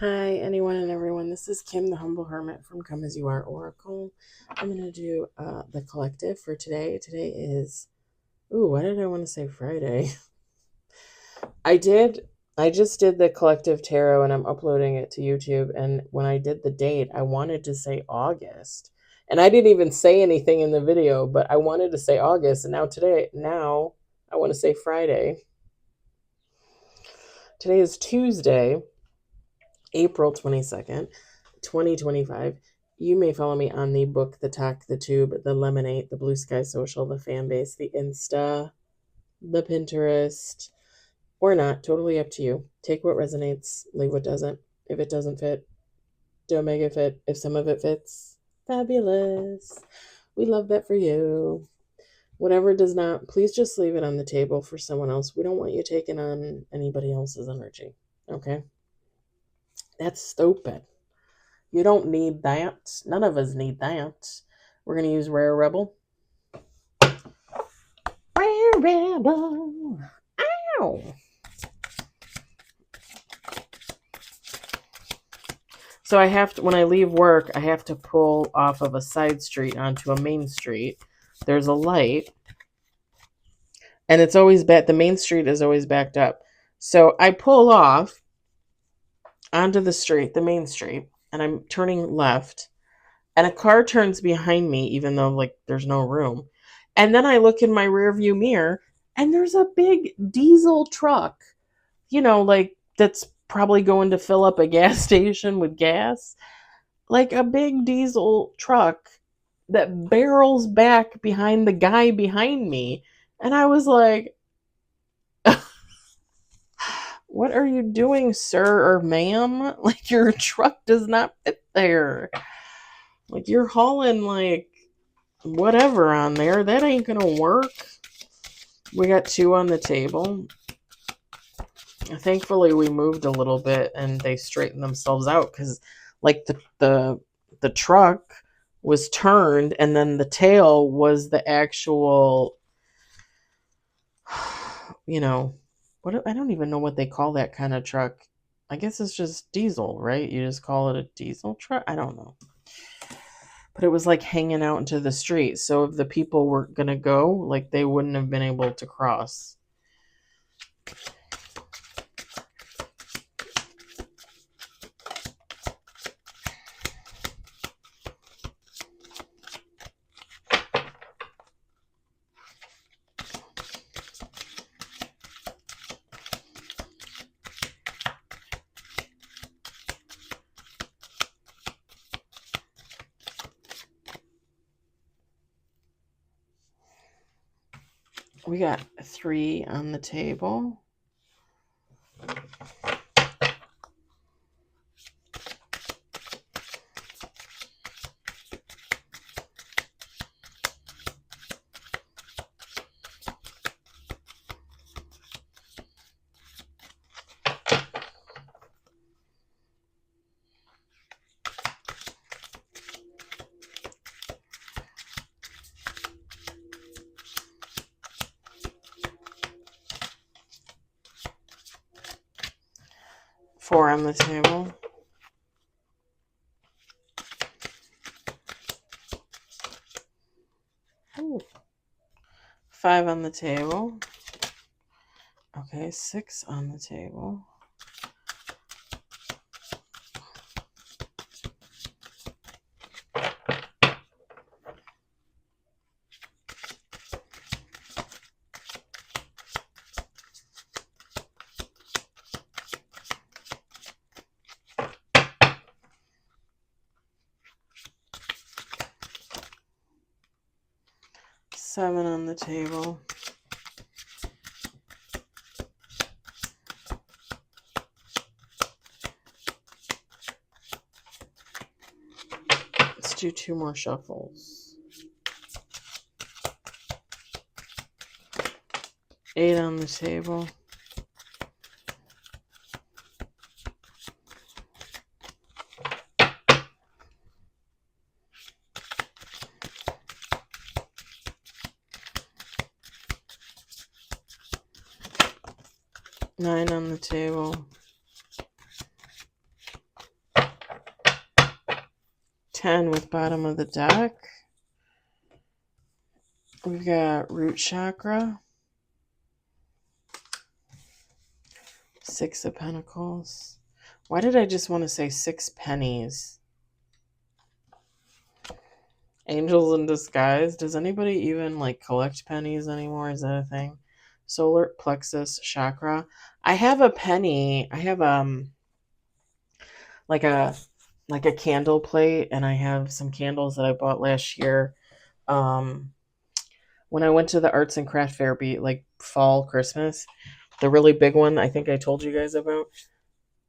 Hi, anyone and everyone. This is Kim, the Humble Hermit from Come As You Are Oracle. I'm going to do the collective for today. Today is, why did I want to say Friday? I just did the collective tarot and I'm uploading it to YouTube. And when I did the date, I wanted to say August. And I didn't even say anything in the video, but I wanted to say August. And now I want to say Friday. Today is Tuesday, April 22nd, 2025. You may follow me on the book, the talk, the tube, the lemonade, the blue sky social, the fan base, the Insta, the Pinterest, or not. Totally up to you. Take what resonates, leave what doesn't. If it doesn't fit, don't make it fit. If some of it fits, fabulous. We love that for you. Whatever does not, please just leave it on the table for someone else. We don't want you taking on anybody else's energy. Okay? That's stupid. You don't need that. None of us need that. We're going to use Rare Rebel. Rare Rebel. Ow. So I have to, when I leave work, I have to pull off of a side street onto a main street. There's a light. And it's always the main street is always backed up. So I pull off onto the street, the main street, and I'm turning left. And a car turns behind me, even though like there's no room. And then I look in my rearview mirror, and there's a big diesel truck, like that's probably going to fill up a gas station with gas. Like a big diesel truck that barrels back behind the guy behind me. And I was like, what are you doing, sir or ma'am? Like your truck does not fit there. Like you're hauling like whatever on there. That ain't gonna work. We got 2 on the table. Thankfully we moved a little bit and they straightened themselves out because like the truck was turned and then the tail was the actual what, I don't even know what they call that kind of truck. I guess it's just diesel, right? You just call it a diesel truck. I don't know. But it was like hanging out into the street. So if the people were going to go, like they wouldn't have been able to cross. We got 3 on the table. Four on the table. Ooh. 5 on the table. Okay, 6 on the table. Seven on the table. Let's do 2 more shuffles. 8 on the table. Nine on the table. 10 with bottom of the deck. We've got root chakra. 6 of Pentacles. Why did I just want to say 6 pennies? Angels in disguise. Does anybody even like collect pennies anymore? Is that a thing? Solar plexus chakra. I have a penny. I have like a candle plate, and I have some candles that I bought last year. When I went to the arts and craft fair, like fall Christmas, the really big one I think I told you guys about.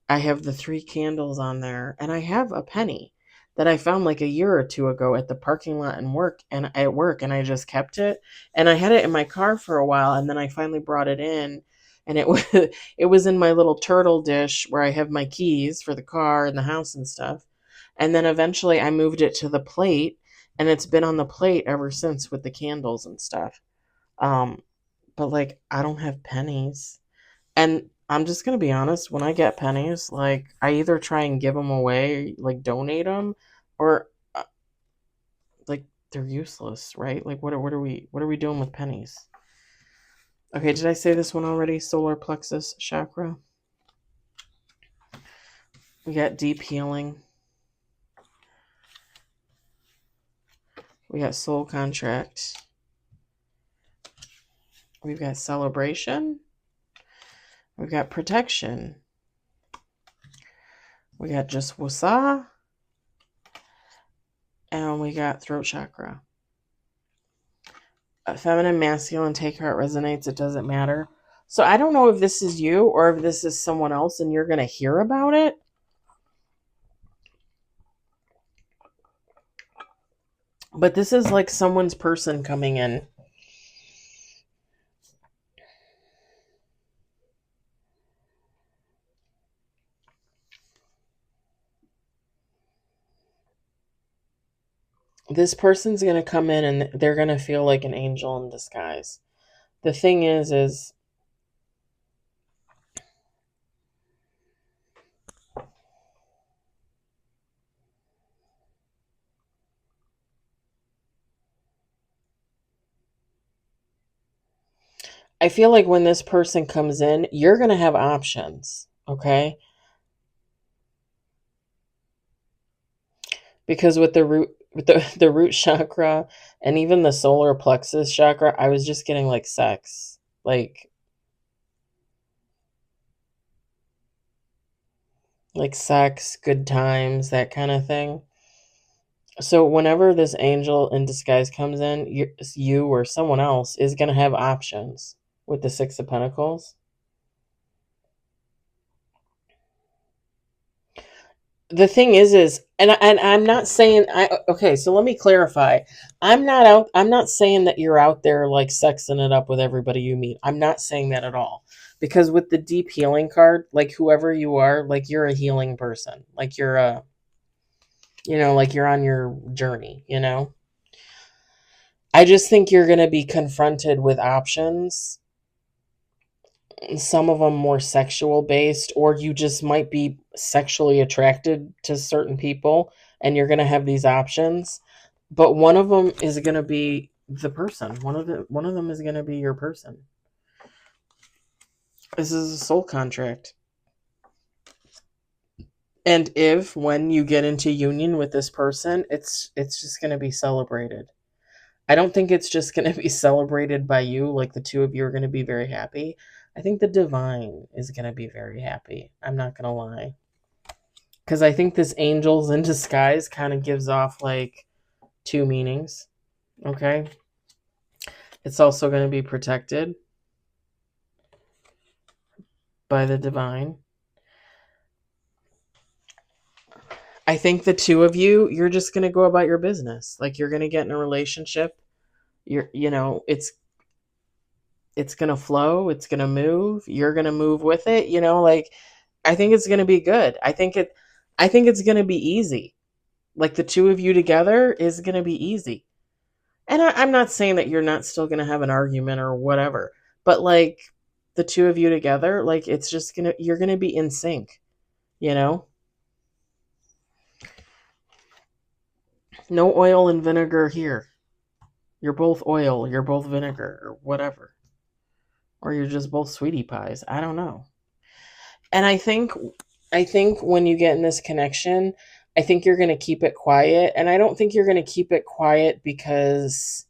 I have the 3 candles on there, and I have a penny that I found like a year or two ago at the parking lot and at work, and I just kept it. And I had it in my car for a while, and then I finally brought it in, and it was it was in my little turtle dish where I have my keys for the car and the house and stuff. And then eventually I moved it to the plate, and it's been on the plate ever since with the candles and stuff. Um, but like I don't have pennies. And I'm just going to be honest, when I get pennies, like I either try and give them away, like donate them, or like they're useless, right? Like what are we doing with pennies? Okay, did I say this one already? Solar plexus chakra. We got deep healing. We got soul contract. We've got celebration. We've got protection. We got just wasa. And we got throat chakra. Feminine, masculine, take heart resonates. It doesn't matter. So I don't know if this is you or if this is someone else and you're going to hear about it. But this is like someone's person coming in. This person's going to come in and they're going to feel like an angel in disguise. The thing is I feel like when this person comes in, you're going to have options, okay? Because with the root chakra and even the solar plexus chakra, I was just getting like sex. Like sex, good times, that kind of thing. So whenever this angel in disguise comes in, you or someone else is going to have options with the 6 of Pentacles. The thing is and I'm not saying okay, so let me clarify. I'm not saying that you're out there like sexing it up with everybody you meet. I'm not saying that at all. Because with the deep healing card, like whoever you are, like you're a healing person. Like you're like you're on your journey, I just think you're going to be confronted with options, some of them more sexual based, or you just might be sexually attracted to certain people and you're going to have these options. But one of them is going to be the person. One of them is going to be your person. This is a soul contract. And when you get into union with this person, it's just going to be celebrated. I don't think it's just going to be celebrated by you, like the two of you are going to be very happy. I think the divine is going to be very happy. I'm not going to lie. Because I think this angels in disguise kind of gives off like 2 meanings. Okay? It's also going to be protected by the divine. I think the two of you're just going to go about your business. Like you're going to get in a relationship. It's going to flow. It's going to move. You're going to move with it. Like I think it's going to be good. I think it's going to be easy. Like the two of you together is going to be easy. And I'm not saying that you're not still going to have an argument or whatever, but like the two of you together, like you're going to be in sync, you know? No oil and vinegar here. You're both oil, you're both vinegar, or whatever. Or you're just both sweetie pies. I don't know. And I think when you get in this connection, I think you're going to keep it quiet, and I don't think you're going to keep it quiet because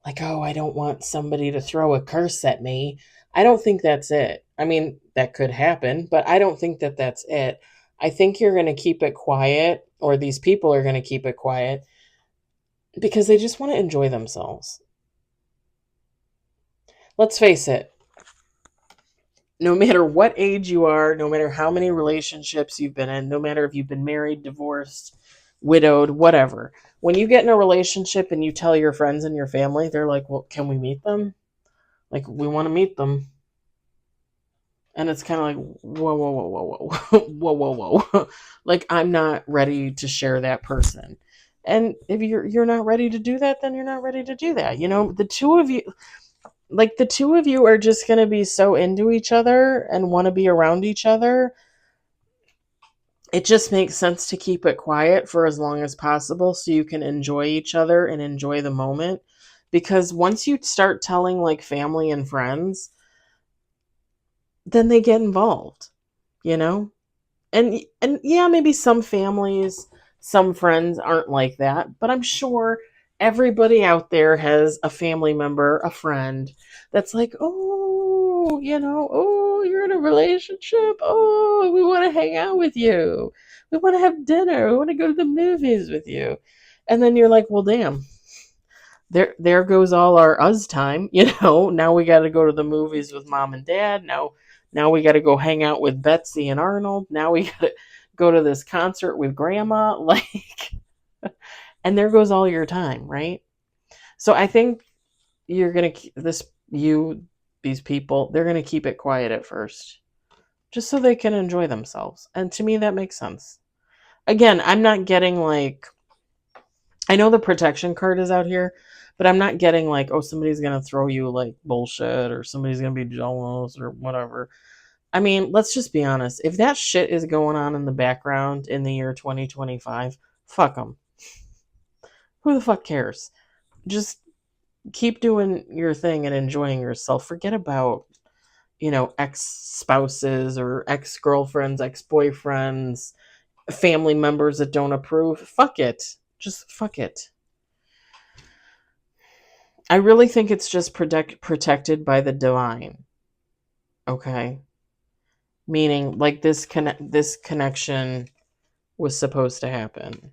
like, oh, I don't want somebody to throw a curse at me. I don't think that's it. I mean, that could happen, but I don't think that that's it. I think you're going to keep it quiet, or these people are going to keep it quiet because they just want to enjoy themselves. Let's face it, no matter what age you are, no matter how many relationships you've been in, no matter if you've been married, divorced, widowed, whatever, when you get in a relationship and you tell your friends and your family, they're like, well, can we meet them? Like, we want to meet them. And it's kind of like, whoa, whoa, whoa, whoa, whoa, whoa, whoa, whoa. Like, I'm not ready to share that person. And if you're not ready to do that, then you're not ready to do that. The two of you are just going to be so into each other and want to be around each other. It just makes sense to keep it quiet for as long as possible so you can enjoy each other and enjoy the moment. Because once you start telling like family and friends, then they get involved, you know? And yeah, maybe some families, some friends aren't like that, but I'm sure everybody out there has a family member, a friend that's like, oh, oh, you're in a relationship. Oh, we want to hang out with you. We want to have dinner. We want to go to the movies with you. And then you're like, well, damn, there goes all our us time. Now we got to go to the movies with mom and dad. Now we got to go hang out with Betsy and Arnold. Now we got to go to this concert with grandma. Like, and there goes all your time, right? So I think you're going to these people, they're going to keep it quiet at first just so they can enjoy themselves. And to me, that makes sense. Again, I'm not getting like, I know the protection card is out here, but I'm not getting like, oh, somebody's going to throw you like bullshit or somebody's going to be jealous or whatever. I mean, let's just be honest. If that shit is going on in the background in the year 2025, fuck them. Who the fuck cares? Just keep doing your thing and enjoying yourself. Forget about, ex spouses or ex girlfriends, ex boyfriends, family members that don't approve. Fuck it. Just fuck it. I really think it's just protected by the divine. Okay? Meaning, like, this connection was supposed to happen.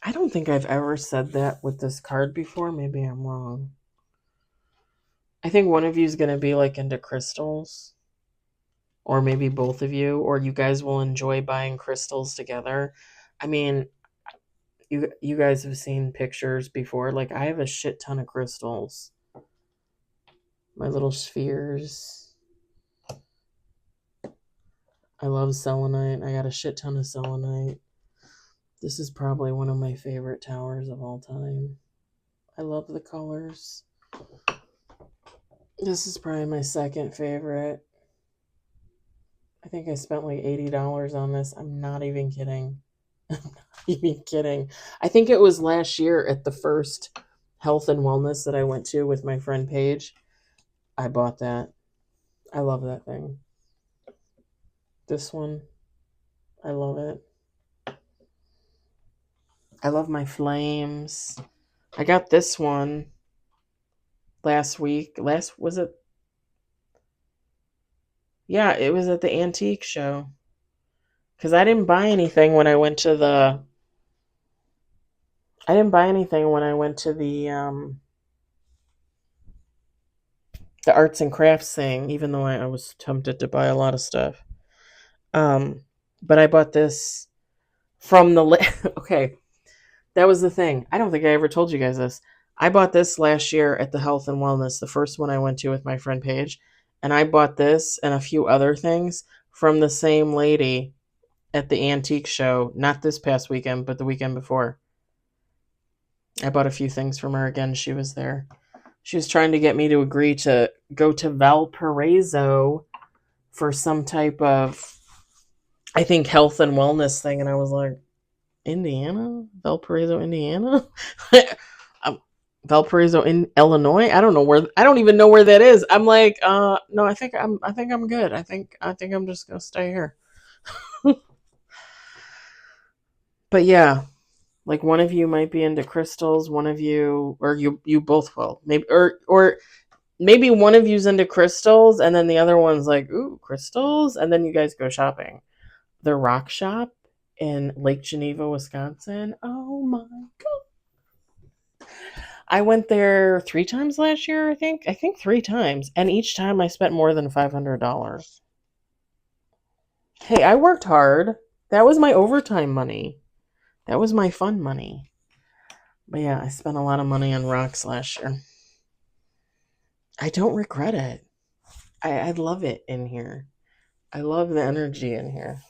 I don't think I've ever said that with this card before. Maybe I'm wrong. I think one of you is going to be like into crystals, or maybe both of you, or you guys will enjoy buying crystals together. I mean, you guys have seen pictures before. Like, I have a shit ton of crystals. My little spheres. I love selenite. I got a shit ton of selenite. This is probably one of my favorite towers of all time. I love the colors. This is probably my second favorite. I think I spent like $80 on this. I'm not even kidding. I'm not even kidding. I think it was last year at the first health and wellness that I went to with my friend Paige. I bought that. I love that thing. This one, I love it. I love my flames. I got this one last week. Was it? Yeah, it was at the antique show. Because I didn't buy anything when I went to the. I didn't buy anything when I went to the arts and crafts thing, even though I was tempted to buy a lot of stuff. But I bought this from the. Okay, that was the thing. I don't think I ever told you guys this. I bought this last year at the Health and Wellness, the first one I went to with my friend Paige. And I bought this and a few other things from the same lady at the antique show, not this past weekend, but the weekend before. I bought a few things from her again. She was there. She was trying to get me to agree to go to Valparaiso for some type of, I think, health and wellness thing. And I was like, Indiana? Valparaiso, Indiana? Um, Valparaiso in Illinois? I don't know where, I don't even know where that is. I'm like, no, I think I'm good. I think I'm just gonna stay here. But yeah, like one of you might be into crystals, one of you, or you both will. Maybe or maybe one of you's into crystals and then the other one's like, ooh, crystals, and then you guys go shopping. The Rock Shop in Lake Geneva, Wisconsin. Oh my god. I went there 3 times last year, I think. I think 3 times. And each time I spent more than $500. Hey, I worked hard. That was my overtime money. That was my fun money. But yeah, I spent a lot of money on rocks last year. I don't regret it. I love it in here. I love the energy in here.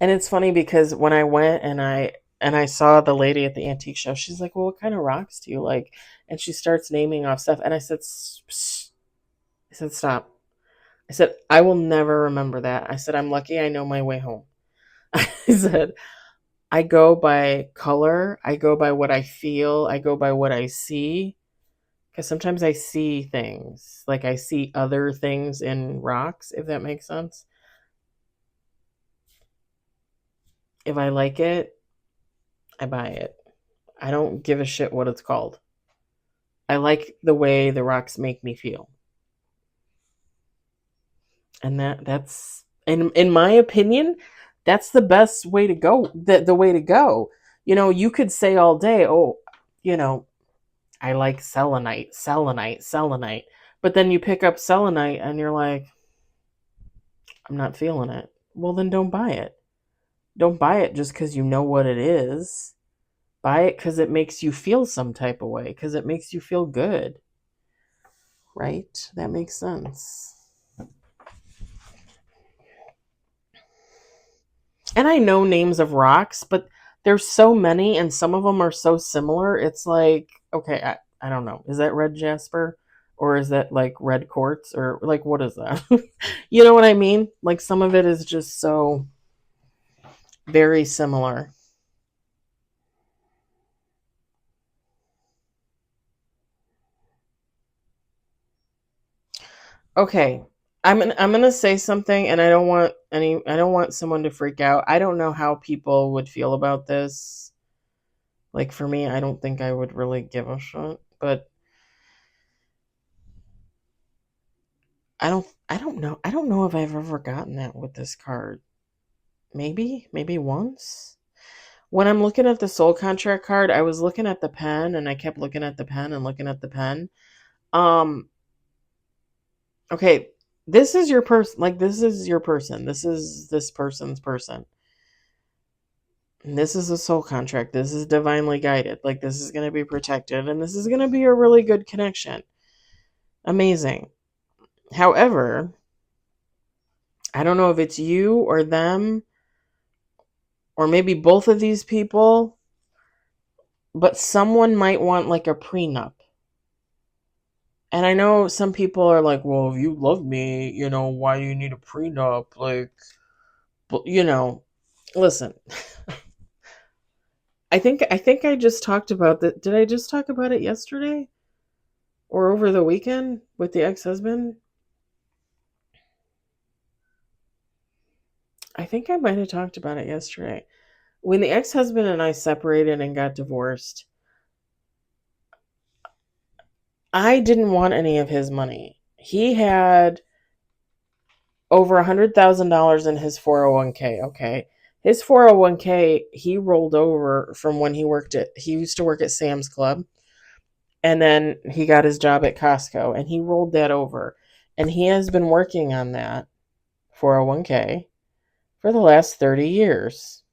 And it's funny because when I went and I saw the lady at the antique show, she's like, "Well, what kind of rocks do you like?" And she starts naming off stuff, and I said, I said, "Stop." I said, "I will never remember that." I said, "I'm lucky I know my way home." I said, "I go by color, I go by what I feel, I go by what I see." Because sometimes I see things, like I see other things in rocks, if that makes sense. If I like it, I buy it. I don't give a shit what it's called. I like the way the rocks make me feel. And that's in my opinion, that's the best way to go. The way to go. You know, you could say all day, "Oh, you know, I like selenite, selenite, selenite." But then you pick up selenite and you're like, "I'm not feeling it." Well, then don't buy it. Don't buy it just cuz you know what it is. Buy it cuz it makes you feel some type of way, cuz it makes you feel good. Right? That makes sense. And I know names of rocks, but there's so many and some of them are so similar. It's like, okay, I don't know. Is that red jasper? Or is that like red quartz? Or like, what is that? You know what I mean? Like, some of it is just so very similar. Okay. I'm gonna say something, and I don't want someone to freak out. I don't know how people would feel about this. Like, for me, I don't think I would really give a shit, but I don't know. I don't know if I've ever gotten that with this card. Maybe once. When I'm looking at the soul contract card, I was looking at the pen and I kept looking at the pen and looking at the pen. Um okay, this is your person, like this is your person. This is this person's person. And this is a soul contract. This is divinely guided. Like, this is going to be protected and this is going to be a really good connection. Amazing. However, I don't know if it's you or them or maybe both of these people, but someone might want like a prenup. And I know some people are like, well, if you love me, you know, why do you need a prenup? Like, but you know, listen, I think I just talked about that. Did I just talk about it yesterday or over the weekend with the ex-husband? I think I might have talked about it yesterday. When the ex-husband and I separated and got divorced, I didn't want any of his money. He had over $100,000 in his 401k. Okay. His 401k, he rolled over from when he used to work at Sam's Club. And then he got his job at Costco and he rolled that over. And he has been working on that 401k for the last 30 years,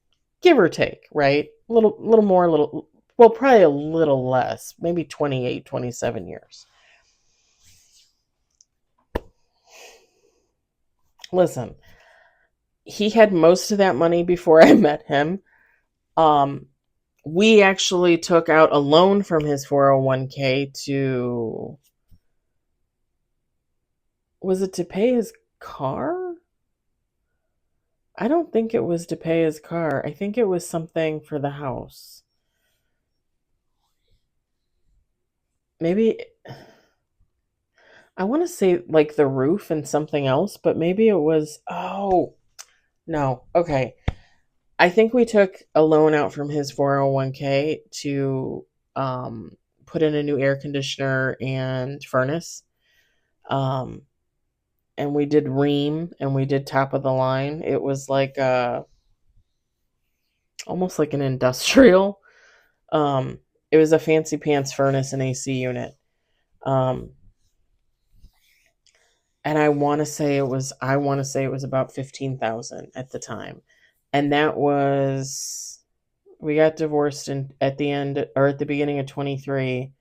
give or take, right? Little more, well, probably a little less, maybe 28, 27 years. Listen, he had most of that money before I met him. Um, we actually took out a loan from his 401k to, was it to pay his car? I don't think it was to pay his car. I think it was something for the house. Maybe, I want to say like the roof and something else, but maybe it was, oh, no. Okay. I think we took a loan out from his 401k to put in a new air conditioner and furnace. Um, and we did Ream and we did top of the line. It was like almost like an industrial. Um, it was a fancy pants furnace and AC unit. Um, and I want to say it was about 15,000 at the time. And that was, we got divorced at the end or at the beginning of 23.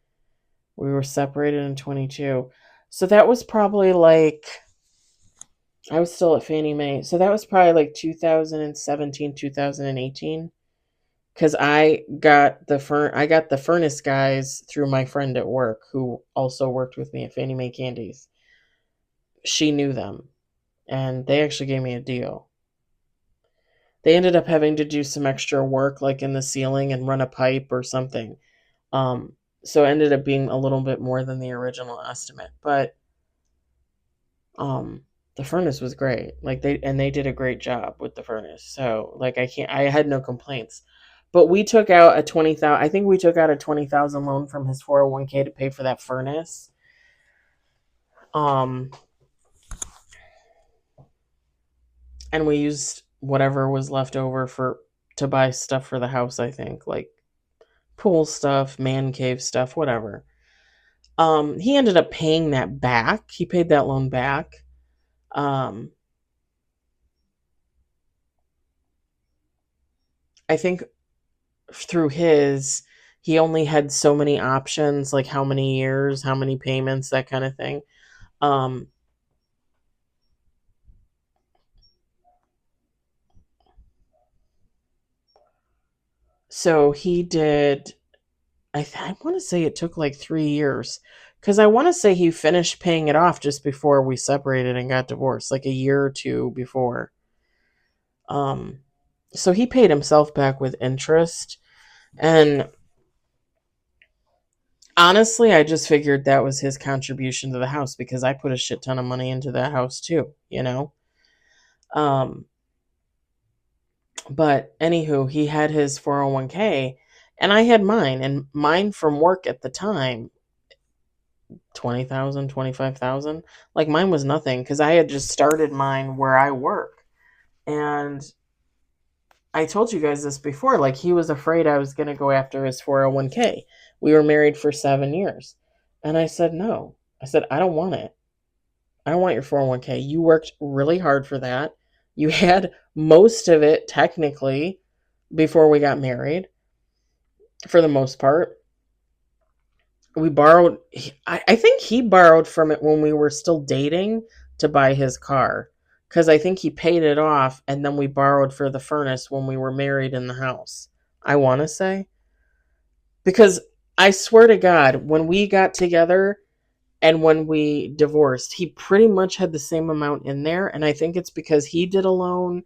We were separated in 22. So that was probably like, I was still at Fannie Mae. So that was probably like 2017, 2018. Because I got the furnace guys through my friend at work who also worked with me at Fannie Mae Candies. She knew them, and they actually gave me a deal. They ended up having to do some extra work, like in the ceiling and run a pipe or something. Um, so it ended up being a little bit more than the original estimate, but um, the furnace was great. Like they did a great job with the furnace. So like I had no complaints. But we took out a 20,000. I think we took out a 20,000 loan from his 401k to pay for that furnace. Um, and we used whatever was left over to buy stuff for the house. I think like pool stuff, man cave stuff, whatever. He ended up paying that back. He paid that loan back. Um, I think through he only had so many options, like how many years, how many payments, that kind of thing. Um, so he did, I want to say it took like 3 years because I want to say he finished paying it off just before we separated and got divorced, like a year or two before. Um, so he paid himself back with interest. And honestly, I just figured that was his contribution to the house because I put a shit ton of money into that house too, you know? Um, but anywho, he had his 401k and I had mine, and mine from work at the time, 20,000, 25,000. Like mine was nothing because I had just started mine where I work. And I told you guys this before, like he was afraid I was going to go after his 401k. We were married for 7 years. And I said, no. I said, I don't want it. I don't want your 401k. You worked really hard for that. You had most of it technically before we got married, for the most part. We borrowed, I think he borrowed from it when we were still dating to buy his car. Because I think he paid it off and then we borrowed for the furnace when we were married in the house. I want to say. Because I swear to God, when we got together, and when we divorced, he pretty much had the same amount in there. And I think it's because he did a loan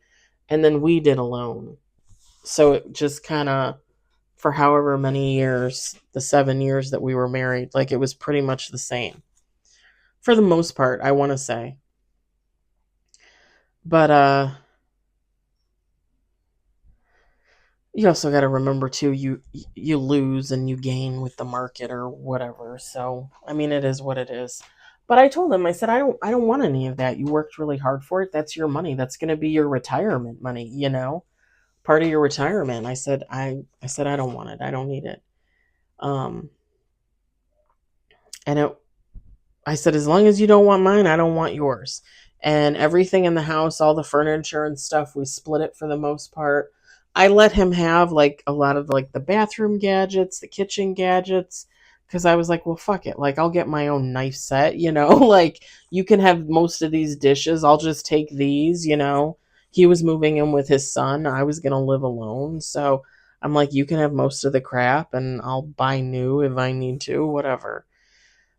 and then we did a loan. So it just kind of, for however many years, the 7 years that we were married, like it was pretty much the same. For the most part, I want to say. But you also got to remember too, you lose and you gain with the market or whatever. So I mean, it is what it is. But I told him, I said, I don't want any of that. You worked really hard for it. That's your money. That's going to be your retirement money. Part of your retirement. I said I don't want it. I don't need it. Um, and I said, as long as you don't want mine, I don't want yours. And everything in the house, all the furniture and stuff, we split it for the most part. I let him have like a lot of like the bathroom gadgets, the kitchen gadgets, because I was like, well, fuck it. Like, I'll get my own knife set, like you can have most of these dishes. I'll just take these. he was moving in with his son. I was going to live alone. So I'm like, you can have most of the crap and I'll buy new if I need to, whatever.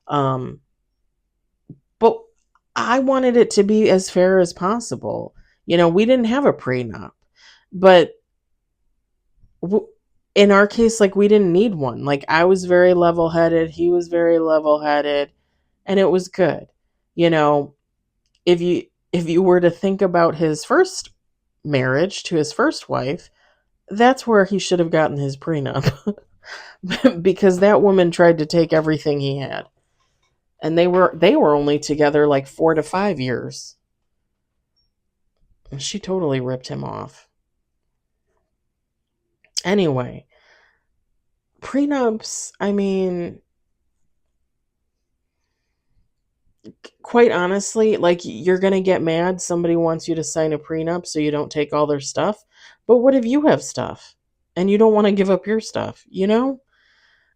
Um, but I wanted it to be as fair as possible. We didn't have a prenup, but in our case, like, we didn't need one. Like, I was very level headed, he was very level headed, and it was good. You know, if you were to think about his first marriage to his first wife, that's where he should have gotten his prenup. Because that woman tried to take everything he had. And they were only together like 4 to 5 years. She totally ripped him off. Anyway, prenups, I mean, quite honestly, like, you're going to get mad somebody wants you to sign a prenup so you don't take all their stuff. But what if you have stuff and you don't want to give up your stuff,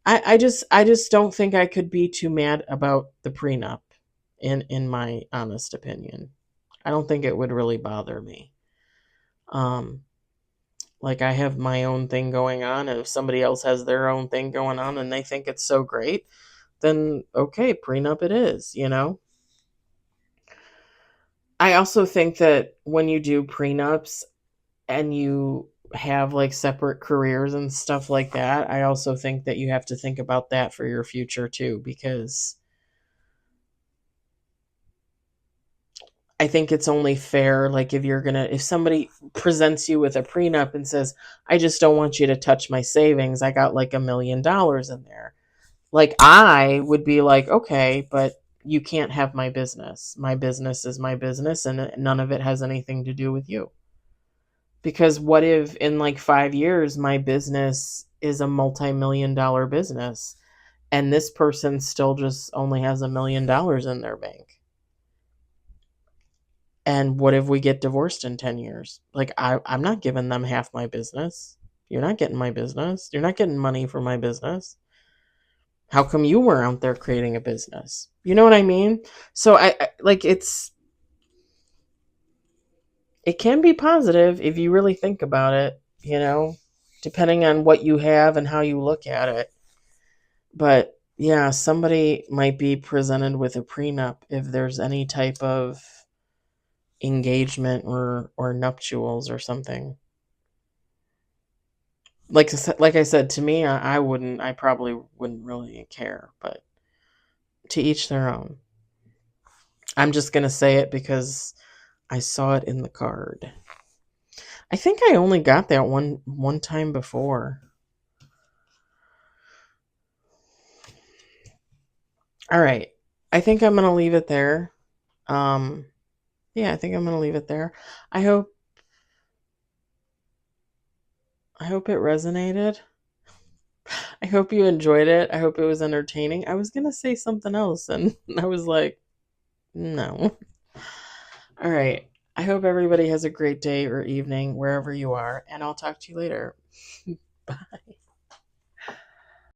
I just don't think I could be too mad about the prenup, in my honest opinion. I don't think it would really bother me. Um like, I have my own thing going on, and if somebody else has their own thing going on and they think it's so great, then okay, prenup it is. I also think that when you do prenups and you have like separate careers and stuff like that, I also think that you have to think about that for your future too, because I think it's only fair, like, if somebody presents you with a prenup and says, I just don't want you to touch my savings, I got like $1 million in there. Like, I would be like, okay, but you can't have my business. My business is my business, and none of it has anything to do with you. Because what if in like 5 years, my business is a multi-million-dollar business and this person still just only has $1 million in their bank? And what if we get divorced in 10 years? Like, I'm not giving them half my business. You're not getting my business. You're not getting money for my business. How come you were out there creating a business? You know what I mean? So I like, it can be positive if you really think about it, depending on what you have and how you look at it. But yeah, somebody might be presented with a prenup if there's any type of engagement or nuptials or something. Like I said, to me, I probably wouldn't really care, but to each their own. I'm just gonna say it because I saw it in the card. I think I only got that one time before. All right. I think I'm gonna leave it there. Um yeah, I think I'm gonna leave it there. I hope I hope it resonated. I hope you enjoyed it. I hope it was entertaining. I was gonna say something else and I was like, no. All right. I hope everybody has a great day or evening wherever you are, and I'll talk to you later. Bye.